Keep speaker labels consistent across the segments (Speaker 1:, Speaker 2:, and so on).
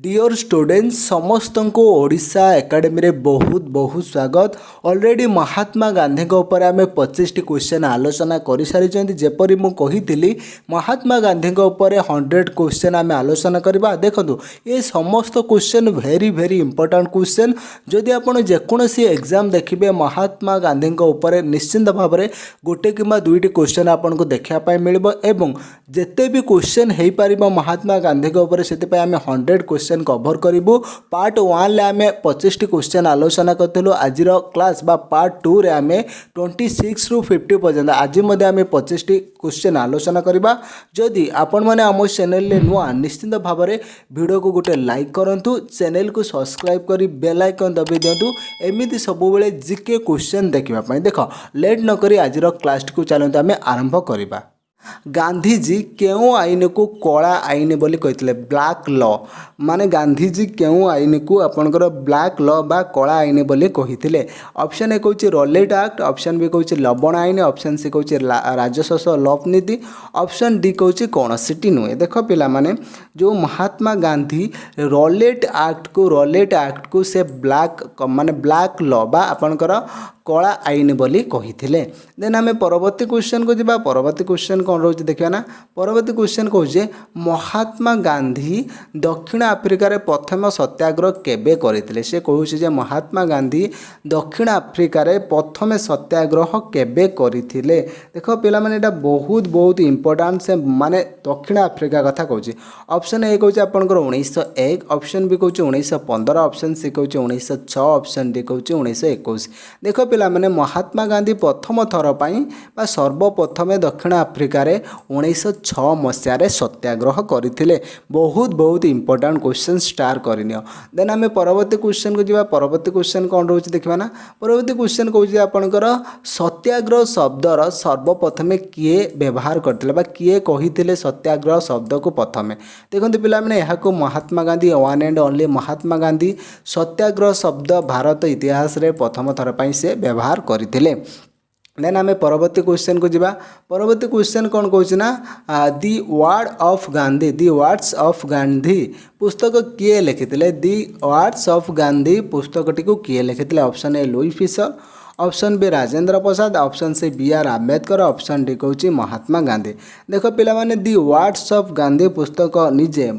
Speaker 1: Dear students समस्त को Odisha academy रे बहुत बहुत स्वागत। ऑलरेडी महात्मा गांधी ऊपर आम 25 टी क्वेश्चन आलोचना कर सारी जेपरी मुझे महात्मा गांधी ऊपर 100 क्वेश्चन आम आलोचना करवा। देखो ये समस्त question very very important question. जदि आप जेकोसी एग्जाम देखिए महात्मा गांधी ऊपर निश्चिंत भाव में गोटे कि दुईटी क्वेश्चन आपको देखापी मिल एवं जिते भी क्वेश्चन हो पार महात्मा गांधी ऊपर से आम 100 क्वेश्चन कवर करूँ। पार्ट 1 ले आम 25 टी क्वेश्चन आलोचना करूँ। आज क्लास बा पार्ट 2 रे आम 26 रु 50 पर्यंत आज आम 25 टी क्वेश्चन आलोचना करवा। जदि आपण मैंने आम चैनल नुआ निश्चिंत भाव में वीडियो को गोटे लाइक करूँ, चैनल को सब्सक्राइब कर बेल आइकन दबाई दिंतु एमती सब जिके क्वेश्चन देखापी। देख लेट नक आज क्लास को चलते आम आरंभ करवा। गांधीजी क्यों आईन को कला आईन बोली कहते ब्लैक लॉ माने गांधीजी क्यों आईन को आपणकर ब्लैक लॉ बा कला आईन बोली कहते। ऑप्शन ए कहूँ रलेट एक्ट, ऑप्शन बी कहूँ लवण आईन, ऑप्शन सी कहूँ राजस्व लॉ नीति, ऑप्शन डी कहूँ कौन सीटी नुहे। देख पिला माने जो महात्मा गांधी रलेट एक्ट को से ब्लैक माने ब्लैक लॉ बा आपणकर कला आईन बोली कहते। देन आम परवर्ती क्वेश्चन को जावा। परवर्ती क्वेश्चन कौन रोचे देखा ना। परवर्ती क्वेश्चन कहे महात्मा गांधी दक्षिण आफ्रिकार प्रथम सत्याग्रह केबे करते। से कहूँ महात्मा गांधी दक्षिण आफ्रिकार प्रथम सत्याग्रह केबे करते। देख पिला माने एटा बहुत बहुत इंपोर्टेंट से माने दक्षिण आफ्रिका कथा कहूँ। ऑप्शन ए कहूँ आपंकर 1901, ऑप्शन बी कहूँ 1915, ऑप्शन सी कहूँ 1906, ऑप्शन डी कहूँ 1921। देख पिला माने महात्मा गांधी प्रथम थर पर सर्वप्रथमे दक्षिण आफ्रिकार 1906 मसीह सत्याग्रह करते। बहुत बहुत इंपोर्टेंट क्वेश्चन स्टार्ट करनी। देन आम परवर्ती क्वेश्चन को जावा। परवर्ती क्वेश्चन कौन रोचे देखा ना। परवर्ती क्वेश्चन कहूँ आपंकर सत्याग्रह शब्दर सर्वप्रथमे किए व्यवहार करते किए कही सत्याग्रह शब्द को प्रथमे। देखो पिला यहाँ Mahatma Gandhi one and only Mahatma Gandhi सत्याग्रह शब्द भारत इतिहास रे प्रथम थर पर से व्यवहार करते। देन आम परवर्ती क्वेश्चन को जावा। परवर्ती क्वेश्चन कौन कहूँ ना दि वर्ड्स ऑफ गांधी पुस्तक किए लिखिते। दि वर्ड्स ऑफ गांधी पुस्तकटी को किए लिखिते। Option A Louis Fischer, option B Rajendra Prasad, option C B R Ambedkar, option D कहूँ महात्मा गांधी। देख पिला माने दि वर्ड्स ऑफ गांधी पुस्तक निजे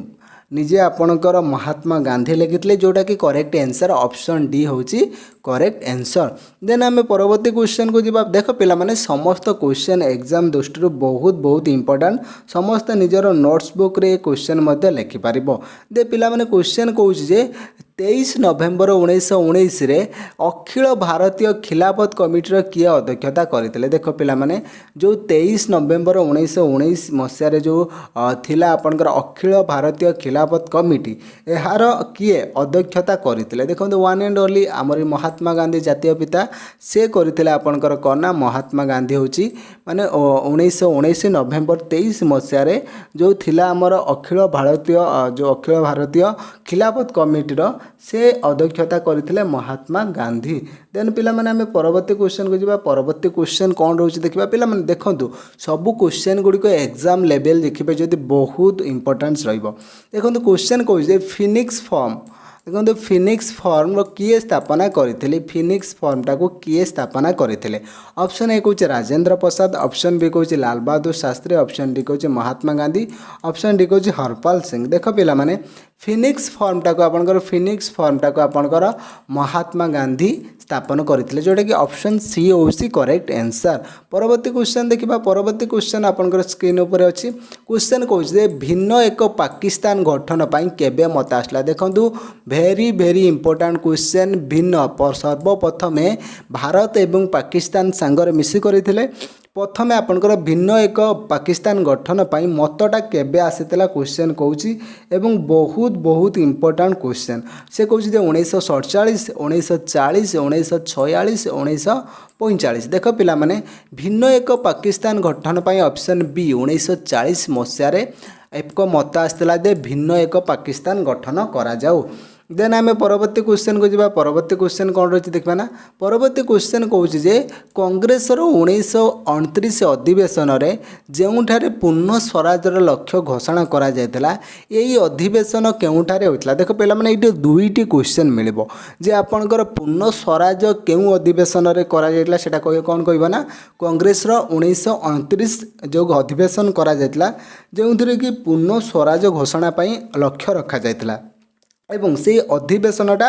Speaker 1: निजे आपणकर महात्मा गांधी लिखिते जोटा कि करेक्ट आंसर ऑप्शन डी होची करेक्ट आंसर। देन आम परवर्ती क्वेश्चन को जावा। देख पिला माने समस्त क्वेश्चन एग्जाम दृष्टि बहुत बहुत इंपोर्टेंट। समस्त निजर नोट्स बुक रे क्वेश्चन मध्य लिखि पारिबो। दे पिला माने क्वेश्चन कहूँ जे 23 नवेम्बर 1919 रे अखिल भारतीय खिलाफत कमिटीर किए अध्यक्षता करते। देख पिला माने जो 23 नवेम्बर 1919 मसीह जो थिला आपनकर अखिल भारतीय खिलाफत कमिटी यार किए अध्यक्षता करते। देखो वन एंड ओनली आमर महात्मा गांधी जातीय पिता से करते आपनकर कौन ना महात्मा गांधी होची माने 1919 नवेम्बर 23 मसीह जो थिला आमर अखिल भारतीय खिलाफत कमिटीर से अध्यक्षता करते महात्मा गांधी। देन पिला माने आम परवर्ती क्वेश्चन को जावा। परवर्ती क्वेश्चन कौन रोचे देखा। पिला माने देखंतु सबु क्वेश्चन गुड़िक एग्जाम लेवल देखिए जदि बहुत इंपोर्टेंस रहिबो। देखंतु क्वेश्चन कहूँ फिनिक्स फॉर्म। देखो फिनिक्स फॉर्म किए स्थापना करते। फिनिक्स फॉर्मटा को किए स्थापना करते। ऑप्शन ए कहूँ राजेंद्र प्रसाद, ऑप्शन बी कहूँ लाल बहादुर शास्त्री, ऑप्शन डी कहूँ महात्मा गांधी, ऑप्शन डी कहूँ हरपाल सिंह। देख पिला माने फिनिक्स फॉर्मटा को आपणकर महात्मा गांधी स्थापन करते जोटा कि ऑप्शन सी होची करेक्ट आंसर। परवर्ती क्वेश्चन देखिबा। परवर्ती क्वेश्चन आपणकर स्क्रीन ऊपर अच्छी। क्वेश्चन कहूँ भिन्न एक पाकिस्तान गठन पाई केबे मत आसला। देखंतु वेरी वेरी इंपोर्टेंट क्वेश्चन। भिन्न सर्वप्रथमे भारत एवं पाकिस्तान सांगरे मिसी करथिले। प्रथमे आपणकर भिन्न एक पाकिस्तान गठन पाई मतटा केबे आसीतला क्वेश्चन कहूँ एवं बहुत बहुत इंपोर्टेंट क्वेश्चन। से कहूँ 1947, 1940, 1946, 1945। देख पिला माने भिन्न एक पाकिस्तान गठन पाई ऑप्शन बी 1940 मसीह एक मत आसला भिन्न एक पाकिस्तान गठन करा जाऊ। देन आम परवर्ती क्वेश्चन को जावा परवर्ती क्वेश्चन कौन रही देखा ना परवर्ती क्वेश्चन कौन जे कांग्रेसर 1929 अधिवेशन में जोठारे पूर्ण स्वराजर लक्ष्य घोषणा करा जायतिला यही अधिवेशन केउठारे होइतिला देख पे मैंने ये दुईटी क्वेश्चन मिलिबो जे आपणकर पूर्ण स्वराज केउ अधिवेशन में करा जायतिला सेटा कौन कहबा ना कांग्रेसर 1929 जो अधिवेशन करा जायतिला जोंथिरे कि पूर्ण स्वराज घोषणा पई लक्ष्य रखा जायतिला एवं से अधिवेशनटा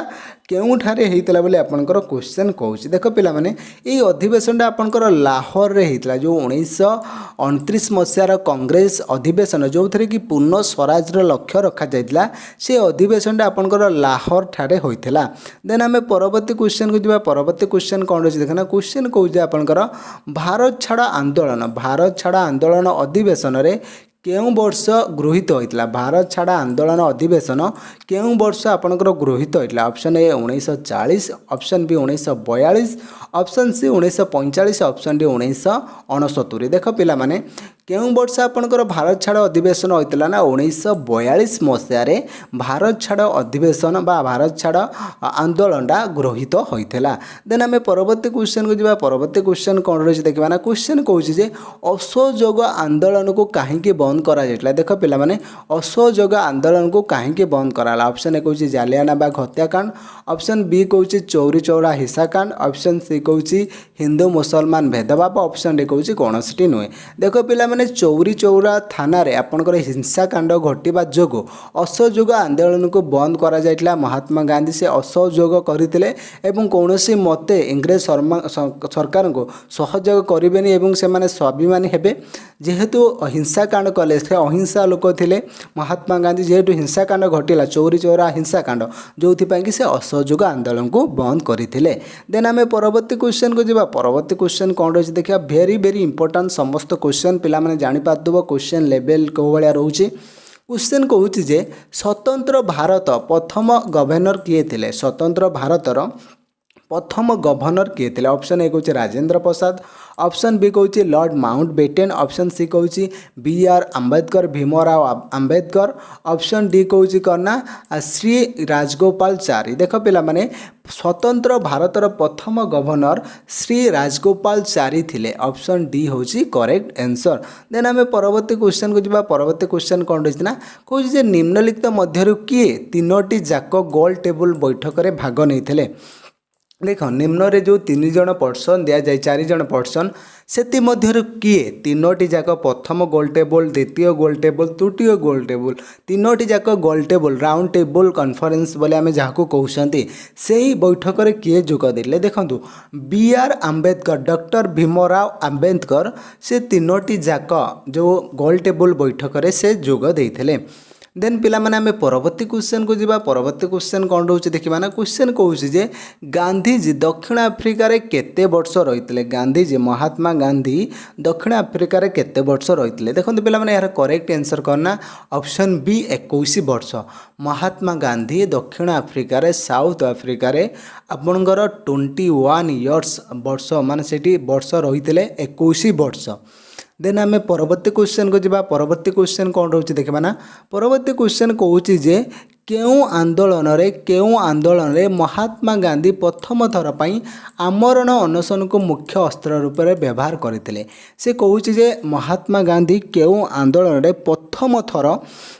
Speaker 1: केउठारे होइतिला बोले आपनकर क्वेश्चन कहूँ देख पे ये अधिवेशनटा आपनकर लाहौर रे होइतिला जो 1929 मसीहार कांग्रेस अधिवेशन जो थे कि पूर्ण स्वराजर लक्ष्य रखा जाइतिला से अधिवेशनटा आपनकर लाहौर ठारे होइतिला देन आम परवर्ती क्वेश्चन को जावा परवर्ती क्वेश्चन कौन रही देखना क्वेश्चन कहूँ आपनकर भारत छाड़ आंदोलन अधिवेशन रे केउं वर्ष गृहीत होइतिला भारत छाड़ आंदोलन अधिवेशन केउं वर्ष आपनकर गृहीत होइतिला option A 1940 option B 1942 option C 1945 option D 1969 देख पिला माने केउं वर्ष आपनकर भारत छाड़ अधिवेशन होइतिला ना 1942 मसीह रे भारत छाड़ अधिवेशन बा भारत छाड़ आंदोलनटा गृहीत होइतिला देन आमे परवर्ती क्वेश्चन को जिबा परवर्ती क्वेश्चन कोन रही देखबा ना क्वेश्चन कहूँ जे असहयोग आंदोलन को काहेकि बंद करा जाइतिला देख पिला माने असहयोग आंदोलन को काहेकि बंद कराला ऑप्शन ए कहूँ जालियानाबाग हत्याकांड ऑप्शन बी कहूँ चौरी चौरा हिंसाकांड ऑप्शन सी कहूँ हिंदू मुसलमान भेदभाव ऑप्शन डी कहूँ कौन सी नुहे देख पिला माने चौरी चौरा थाना रे आपनकर हिंसाकांड घटिबा जोगो असहयोग आंदोलन को बंद करा जाइतिला महात्मा गांधी से असहयोग करथिले एवं कौनसी मते इंग्रेज सरकार को सहयोग करेनि एवं से माने स्वाभिमानी हेबे जेहेतु हिंसाकांड कले से अहिंसा लोक थे महात्मा गांधी जेहेतु हिंसाकांड घटिला चौरी चौरा हिंसाकांड जो कि से असहयोग आंदोलन को बंद करते देन आम परवर्ती क्वेश्चन को जावा परवर्ती क्वेश्चन कौन रही देखा भेरी भेरी इंपोर्टाट समस्त क्वेश्चन पिला माने जानि पारदबो क्वेश्चन लेवल को भाया रोचे क्वेश्चन कहूँ जे स्वतंत्र भारत प्रथम गवर्नर किए थे स्वतंत्र भारतर प्रथम गवर्नर किए थे ऑप्शन ए कहूँ राजेंद्र प्रसाद ऑप्शन बी कहूँ Lord Mountbatten option C कहूँ B R. Ambedkar Bhimrao Ambedkar option D कहूँ करना श्री राजगोपालचारी देख पिला माने स्वतंत्र भारतर प्रथम गवर्नर श्री राजगोपालचारी थिले ऑप्शन डी होची करेक्ट आंसर देन आम परवर्ती क्वेश्चन को जिबा परवर्ती क्वेश्चन कौन रही ना कहूँ निम्नलिखित मध्यरु किए तीनोटी जाक गोल टेबल बैठक में भाग नहीं देख निम्न रे जो 3 जन पर्सन दिया जाए 4 जन पर्सन से किए तीनोटी जाक प्रथम गोल टेबल द्वितीय गोल टेबल तृतीय गोल टेबल तीनोटी जाक गोल टेबल राउंड टेबल कॉन्फ्रेंस बोले आम जहाँ को कहते से ही बैठक में किए जोगदे देखूँ बी.आर. आंबेडकर डॉक्टर भीमराव आंबेडकर से तीनोटी जाक जो गोल टेबल बैठक में से जोगदे देन पिला माने आमे परवर्ती क्वेश्चन को जिबा परवर्ती क्वेश्चन कौन रोचे देखिबा ना क्वेश्चन कहूँ जे गांधीजी दक्षिण आफ्रिका रे केते वर्ष रहितले गांधीजी महात्मा गांधी दक्षिण आफ्रिका रे केते वर्ष रहितले देखंतु पिला माने यार करेक्ट आंसर करना ऑप्शन बी 21 वर्ष महात्मा गांधी दक्षिण आफ्रिका रे साउथ आफ्रिका रे आपनकर 21 इयर्स वर्ष माने सेठी वर्ष रहितले 21 वर्ष देन आम परवर्ती क्वेश्चन को जिबा परवर्ती क्वेश्चन कौन रोचे देखा ना परवर्ती क्वेश्चन कहूँ जे केउं आंदोलन रे महात्मा गांधी प्रथम थर पई आमरण अनशन को मुख्य अस्त्र रूप में व्यवहार करते से कहूँ जे महात्मा गांधी केउं आंदोलन रे प्रथम थर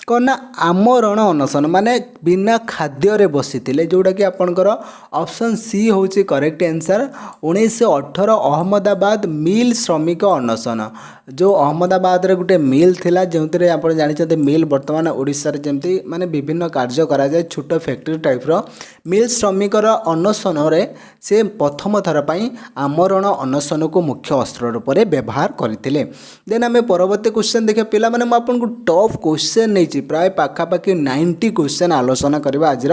Speaker 1: कना आमरण अनशन माने बिना खाद्य रे बसीथिले जोड़ा कि आपनकर ऑप्शन सी होची करेक्ट आंसर 1918 अहमदाबाद मिल श्रमिक अनशन जो अहमदाबाद रे गुटे मिल थिला जोंतरे आप जानिछते मिल वर्तमान ओडिसा रे जेमती माने विभिन्न कार्य करा जाए छोट फैक्ट्री टाइप रो मिल श्रमिकर अनशन रे से प्रथम थर पई आमरण अनशन को मुख्य अस्त्र रूप में व्यवहार करते देन आम परवर्ती क्वेश्चन देखिए पिला माने मैं आपको टफ क्वेश्चन नहीं प्राय पाखापाखि 90 क्वेश्चन आलोचना करबा आज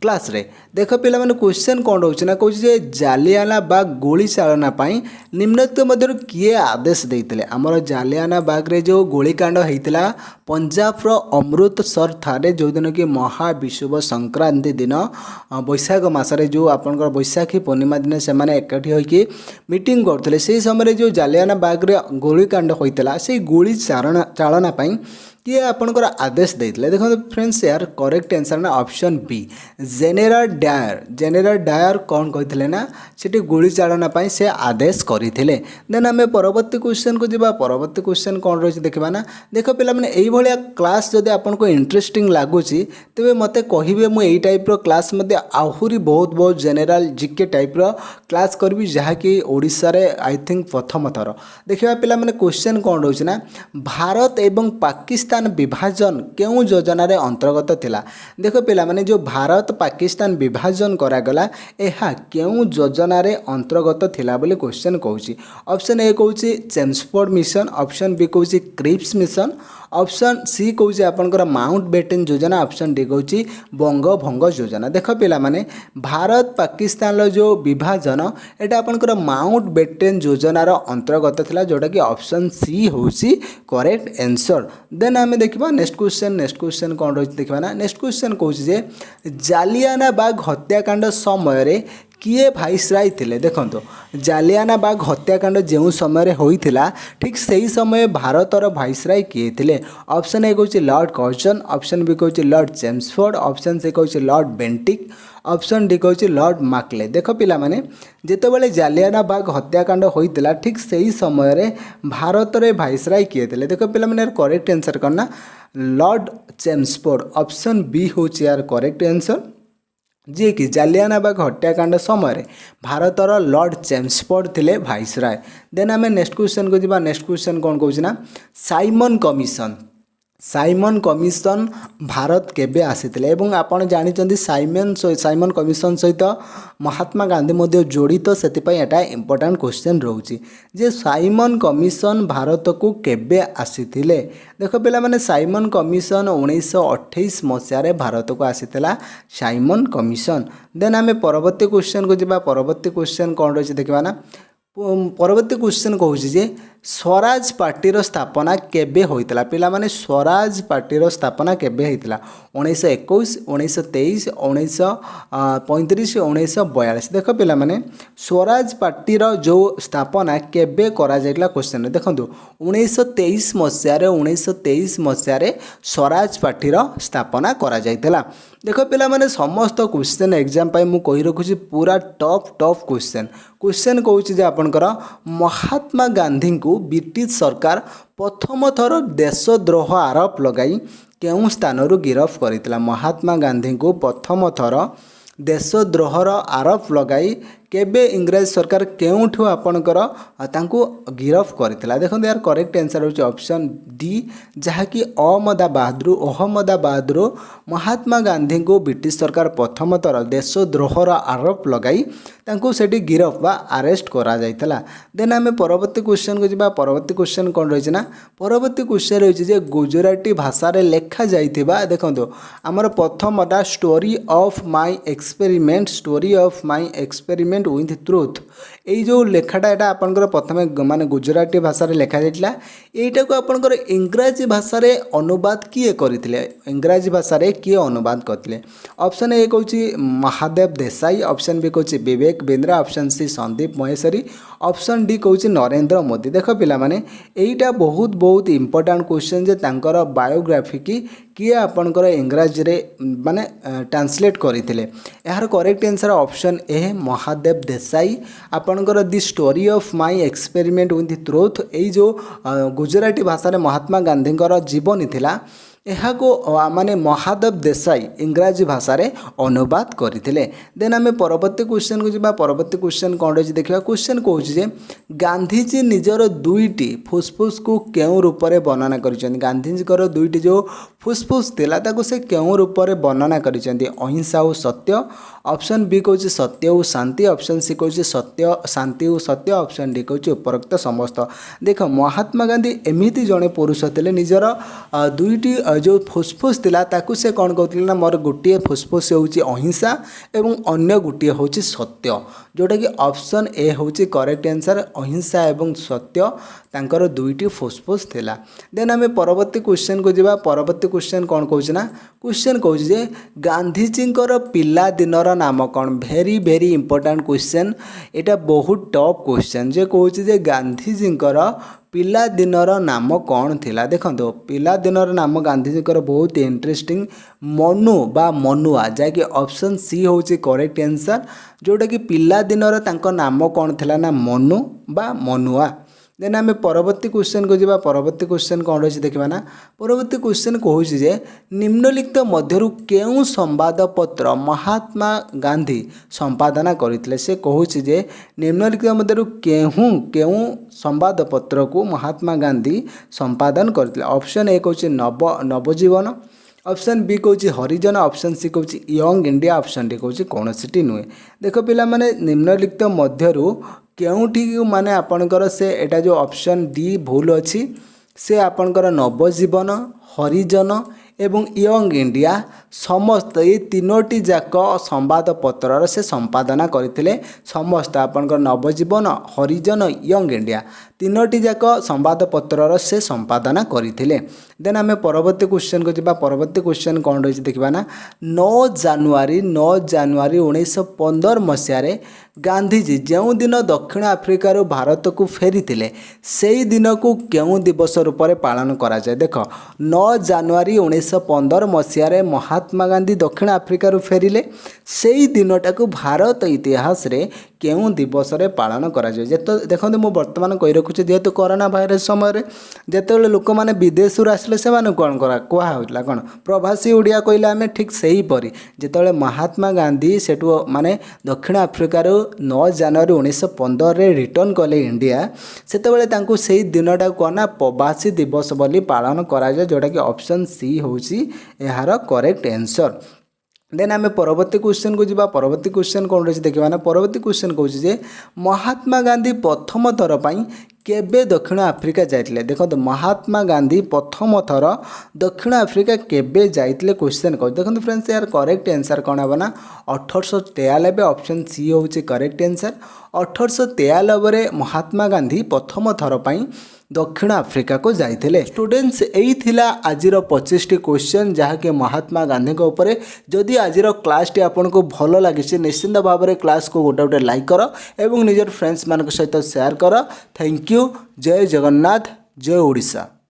Speaker 1: क्लास रे देख पिला माने क्वेश्चन कौन रोचे ना कहूँ जे जालियानाबाग गोली चालना पाई निम्नलिखित मध्य किए आदेश देते आमर जालियानाबाग रे जो गोलीकांड होता पंजाब रो अमृतसर ठारे जो दिन कि महाविषुव संक्रांति दिन बैशाख मसरे जो आपनकर बैशाखी पूर्णिमा दिन से एकाठी होइकी मीटिंग करते से समय जो जालियानाबाग रे गोलीकांड होता से गोली चालना पाई किए आपणकर आदेश देते देखो फ्रेंड्स यार करेक्ट आंसर ना option B General Dyer. General Dyer कौन कहते ना सेठी गुली चालना पाई से आदेश करते। देन आम परवर्ती क्वेश्चन को जीवा। परवर्ती क्वेश्चन कौन रही देखा ना देख पे ये क्लास जदि आपको इंटरेस्टिंग लगुच तेरे मत कहे मुझे टाइप क्लास आहरी बहुत बहुत जेनेल जिके टाइप क्लास करी जहाँकि ओडिशा रे आई थिंक प्रथम थर देखा पे मैंने क्वेश्चन कौन रही ना भारत एवं पाकिस्तान विभाजन क्यों योजना रे अंतर्गत थिला। देखो पिला माने जो भारत पाकिस्तान विभाजन करागला यह क्यों योजना रे अंतर्गत थिला बोली क्वेश्चन कहूँ। ऑप्शन ए कहूँ चेम्सफोर्ड मिशन, ऑप्शन बी कहूँ क्रिप्स मिशन, ऑप्शन सी कहूँ आपंकर माउंट बेटन योजना, ऑप्शन डी कहूँ बंगभंग योजना। देख पिला माने भारत पाकिस्तान जो विभाजन एटा आपंकर माउंट बेटन योजनार अंतर्गत थिला जोटा कि ऑप्शन सी हूँ करेक्ट आंसर। देन आम देखा नेक्स्ट क्वेश्चन। नेक्स्ट क्वेश्चन कौन रही देखा ना नेक्स्ट क्वेश्चन कहूँ जालियानाबाग हत्याकांड समय किए भाइसराय थिले। देखो जालियानाबाग हत्याकांड जो समय होता ठीक से समय भारतर भाइसराय किए थिले। ऑप्शन ए कहूँ लॉर्ड कर्जन, ऑप्शन बी कहूँ लॉर्ड चेम्सफोर्ड, ऑप्शन सी कहूँ लॉर्ड बेंटिक, ऑप्शन डी कहूँ लॉर्ड मार्कले। देख पिला माने जेतेबेले जालियानाबाग हत्याकांड होता ठीक से ही समय भारत रे भाइसराय किए थिले। देख पिला माने करेक्ट आंसर करना लॉर्ड चेम्सफोर्ड। ऑप्शन बी हूँ यार करेक्ट आंसर जी कि जालियानाबाग हत्याकांड समय भारतर लॉर्ड चेम्सफोर्ड थिले भाइसराय। देन आम नेक्स्ट क्वेश्चन को जीवा। नेक्स्ट क्वेश्चन कौन कहूँ ना Simon commission. Simon commission Bharat केबे आसीथिले एवं आपण जानिचंदी साइमन कमिशन सहित महात्मा गांधी मध्य जड़ित सेतिपई एटा इंपोर्टेंट क्वेश्चन रहउची जे साइमन कमिशन भारत को केबे आसीथिले। देखो पिला माने साइमन कमिशन 1928 मसीह भारत को आसीथिला साइमन कमिशन। देन आम परवर्ती क्वेश्चन को जीवा। परवर्ती क्वेश्चन कौन रही देखा ना परवर्ती क्वेश्चन कहूँ जे स्वराज पार्टीर स्थापना केबे होइतला। पिला माने स्वराज पार्टीर स्थापना केबे होइतला 1921 1923 1935 1942। देख पिला माने स्वराज पार्टीर जो स्थापना केबे करा जाइला क्वेश्चन देखंतु 1923 मसीह 1923 मसीह स्वराज पार्टीर स्थापना करा जाइतला। देख पिला माने समस्त क्वेश्चन एग्जाम पाई मु कहि रखुची पूरा टफ क्वेश्चन। क्वेश्चन कहूँ जे आपनकर महात्मा गांधी को ब्रिटिश सरकार प्रथम थर देशद्रोह आरोप लगाई केउं स्थानरू गिरफ करथिला। महात्मा गांधी को प्रथम थर देशद्रोहर आरोप लगाई केबे इंग्रेज सरकार केउठू आपणकर तांको गिरफ करथिला। देखो यार करेक्ट आंसर होची ऑप्शन डी जहाँकि अहमदाबाद महात्मा गांधी को ब्रिटिश सरकार प्रथम थर देशद्रोहर आरोप लगाई तांको सेठी गिरफ बा अरेस्ट करा जाइतला। देन आम परवर्ती क्वेश्चन को जीवा। परवर्ती क्वेश्चन कौन रही ना परवर्ती क्वेश्चन रही जे गुजराती भाषा रे लेखा जाइथिबा देखो आमर प्रथमटा story of my experiment experiment with truth ये जो लेखाटा यहाँ आपंकर प्रथम माने गुजराती भाषा रे लेखा जाइतला। एटा को आपंकर इंग्राजी भाषा रे अनुवाद किए करथिले। इंग्राजी भाषा रे किए अनुवाद करथिले। ऑप्शन ए कहूँ महादेव देसाई, ऑप्शन बी कहूँ Vivek Bindra, option C Sandeep Maheshwari, option D कहूँ नरेंद्र मोदी। देख पिला माने एटा बहुत इंपोर्टेंट क्वेश्चन जे तांकर बायोग्राफी की किए आपंकर इंग्राजी रे माने ट्रांसलेट करथिले। यार correct answer option A Mahadev Desai. आपणकर the story of my experiment with truth ये जो गुजराती भाषा रे महात्मा गांधी जीवनी थिला यहाँ को माने महादेव देसाई इंग्राजी भाषा रे अनुवाद करथिले। देन आम परवर्ती क्वेश्चन को जीवा। परवर्ती क्वेश्चन कौन रही देखा। क्वेश्चन कहूँ जे गांधीजी निजर दुईटी फुसफुस को केउं रूप में वर्णना करिसेंती। गांधीजी दुईटी जो फुसफुस थिला ताको से केउं रूप में वर्णना करिसेंती अहिंसा और सत्य, ऑप्शन बी कहूँ सत्य और शांति, ऑप्शन सी कहूँ सत्य शांति और सत्य, ऑप्शन डी कहूँ उपरोक्त समस्त। देख महात्मा गांधी एमिति जड़े पुरुष थे निजर दुईटी जो फुसफुस थिला ताकू से कौन कहते ना मोर गोटे फुसफुस होची अहिंसा एवं अन्य गोटे होची सत्य जोटा कि ऑप्शन ए होची करेक्ट आंसर अहिंसा एवं सत्य तांकर दुईटी फुसफुस थिला। देन आम परवर्ती क्वेश्चन को जीवा। परवर्ती क्वेश्चन कौन कहूँ ना क्वेश्चन कहूँ जे गांधीजी पिला दिनर नाम कौन। वेरी इंपोर्टेंट क्वेश्चन एटा बहुत टफ क्वेश्चन जे कहूँ जे गांधीजी ପିଲାଦିନର ନାମ କ'ଣ ଥିଲା? ଦେଖନ୍ତୁ ପିଲାଦିନର ନାମ ଗାନ୍ଧୀଜୀଙ୍କର ବହୁତ ଇଣ୍ଟରେଷ୍ଟିଂ, ମନୁ ବା ମନୁଆ, ଯାହାକି ଅପସନ୍ ସି ହେଉଛି କରେକ୍ଟ ଆନ୍ସର୍, ଯେଉଁଟାକି ପିଲାଦିନର ତାଙ୍କ ନାମ କ'ଣ ଥିଲା ନା ମନୁ ବା ମନୁଆ। ଦେନ୍ ଆମେ ପରବର୍ତ୍ତୀ କ୍ୱେଶ୍ଚନ୍କୁ ଯିବା। ପରବର୍ତ୍ତୀ କ୍ୱେଶ୍ଚନ୍ କ'ଣ ରହିଛି ଦେଖିବା ନା। ପରବର୍ତ୍ତୀ କ୍ୱେଶ୍ଚନ୍ କହୁଛି ଯେ ନିମ୍ନଲିଖିତ ମଧ୍ୟରୁ କେଉଁ ସମ୍ବାଦପତ୍ର ମହାତ୍ମା ଗାନ୍ଧୀ ସମ୍ପାଦନା କରିଥିଲେ? ସେ କହୁଛି ଯେ ନିମ୍ନଲିଖିତ ମଧ୍ୟରୁ କେଉଁ ସମ୍ବାଦପତ୍ରକୁ ମହାତ୍ମା ଗାନ୍ଧୀ ସମ୍ପାଦନ କରିଥିଲେ? ଅପସନ୍ ଏ କହୁଛି ନବଜୀବନ, ଅପସନ୍ ବି କହୁଛି ହରିଜନ, ଅପସନ୍ ସି କହୁଛି ୟଙ୍ଗ ଇଣ୍ଡିଆ, ଅପସନ୍ ଡି କହୁଛି କୌଣସିଟି ନୁହେଁ। ଦେଖ ପିଲାମାନେ ନିମ୍ନଲିଖିତ ମଧ୍ୟରୁ କେଉଁଠି ମାନେ ଆପଣଙ୍କର ସେ ଏଇଟା ଯେଉଁ ଅପସନ୍ ଡି ଭୁଲ ଅଛି, ସେ ଆପଣଙ୍କର ନବଜୀବନ, ହରିଜନ ଏବଂ ୟଙ୍ଗ ଇଣ୍ଡିଆ ସମସ୍ତ ଏଇ ତିନୋଟି ଯାକ ସମ୍ବାଦପତ୍ରର ସେ ସମ୍ପାଦନା କରିଥିଲେ। ସମସ୍ତ ଆପଣଙ୍କର ନବଜୀବନ, ହରିଜନ, ୟଙ୍ଗ ଇଣ୍ଡିଆ ତିନୋଟି ଯାକ ସମ୍ବାଦପତ୍ରର ସେ ସମ୍ପାଦନା କରିଥିଲେ। ଦେନ୍ ଆମେ ପରବର୍ତ୍ତୀ କ୍ୱେଶ୍ଚନ୍କୁ ଯିବା। ପରବର୍ତ୍ତୀ କ୍ୱେଶ୍ଚନ୍ କ'ଣ ରହିଛି ଦେଖିବା ନା। 9 ଜାନୁଆରୀ 1915 ମସିହାରେ ଗାନ୍ଧୀଜୀ ଯେଉଁଦିନ ଦକ୍ଷିଣ ଆଫ୍ରିକାରୁ ଭାରତକୁ ଫେରିଥିଲେ ସେହି ଦିନକୁ କେଉଁ ଦିବସ ରୂପରେ ପାଳନ କରାଯାଏ? ଦେଖ 9 ଜାନୁଆରୀ 1915 ମସିହାରେ ମହାତ୍ମା ଗାନ୍ଧୀ ଦକ୍ଷିଣ ଆଫ୍ରିକାରୁ ଫେରିଲେ, ସେହି ଦିନଟାକୁ ଭାରତ ଇତିହାସରେ କେଉଁ ଦିବସରେ ପାଳନ କରାଯାଏ? ଦେଖନ୍ତୁ ମୁଁ ବର୍ତ୍ତମାନ କହି ରଖୁଛି, ଯେହେତୁ କରୋନା ଭାଇରସ୍ ସମୟରେ ଯେତେବେଳେ ଲୋକମାନେ ବିଦେଶରୁ ଆସିଲେ ସେମାନଙ୍କୁ କ'ଣ କୁହାହେଉଥିଲା କ'ଣ ପ୍ରବାସୀ ଓଡ଼ିଆ କହିଲେ ଆମେ, ଠିକ୍ ସେହିପରି ଯେତେବେଳେ ମହାତ୍ମା ଗାନ୍ଧୀ ସେଠୁ ମାନେ ଦକ୍ଷିଣ ଆଫ୍ରିକାରୁ 9 ଜାନୁଆରୀ 1915ରେ ରିଟର୍ଣ୍ଣ କଲେ ଇଣ୍ଡିଆ, ସେତେବେଳେ ତାଙ୍କୁ ସେହି ଦିନଟାକୁ କ'ଣ ନା ପ୍ରବାସୀ ଦିବସ ବୋଲି ପାଳନ କରାଯାଏ, ଯେଉଁଟାକି ଅପସନ୍ ସି ହେଉଛି ଏହାର କରେକ୍ଟ ଆନ୍ସର୍। ଦେନ୍ ଆମେ ପରବର୍ତ୍ତୀ କ୍ୱେଶ୍ଚନ୍କୁ ଯିବା। ପରବର୍ତ୍ତୀ କ୍ୱେଶ୍ଚନ୍ କ'ଣ ରହିଛି ଦେଖିବା ନା। ପରବର୍ତ୍ତୀ କ୍ୱେଶ୍ଚନ୍ କହୁଛି ଯେ ମହାତ୍ମା ଗାନ୍ଧୀ ପ୍ରଥମ ଥର ପାଇଁ କେବେ ଦକ୍ଷିଣ ଆଫ୍ରିକା ଯାଇଥିଲେ? ଦେଖନ୍ତୁ ମହାତ୍ମା ଗାନ୍ଧୀ ପ୍ରଥମ ଥର ଦକ୍ଷିଣ ଆଫ୍ରିକା କେବେ ଯାଇଥିଲେ କ୍ୱେଶ୍ଚନ୍ କହୁଛି। ଦେଖନ୍ତୁ ଫ୍ରେଣ୍ଡସ୍ ଏହାର କରେକ୍ଟ ଆନ୍ସର୍ କ'ଣ ହେବ ନା 1893, ଅପସନ୍ ସି ହେଉଛି କରେକ୍ଟ ଆନ୍ସର୍। 1893ରେ ମହାତ୍ମା ଗାନ୍ଧୀ ପ୍ରଥମ ଥର ପାଇଁ ଦକ୍ଷିଣ ଆଫ୍ରିକାକୁ ଯାଇଥିଲେ। ଷ୍ଟୁଡେଣ୍ଟସ୍ ଏଇ ଥିଲା ଆଜିର 25ଟି କ୍ୱେଶ୍ଚନ୍ ଯାହାକି ମହାତ୍ମା ଗାନ୍ଧୀଙ୍କ ଉପରେ। ଯଦି ଆଜିର କ୍ଲାସ୍ଟି ଆପଣଙ୍କୁ ଭଲ ଲାଗିଛି ନିଶ୍ଚିନ୍ତ ଭାବରେ କ୍ଲାସ୍କୁ ଗୋଟେ ଲାଇକ୍ କର ଏବଂ ନିଜର ଫ୍ରେଣ୍ଡସ୍ମାନଙ୍କ ସହିତ ସେୟାର କର। Thank you. ଜୟ ଜଗନ୍ନାଥ, ଜୟ ଓଡ଼ିଶା।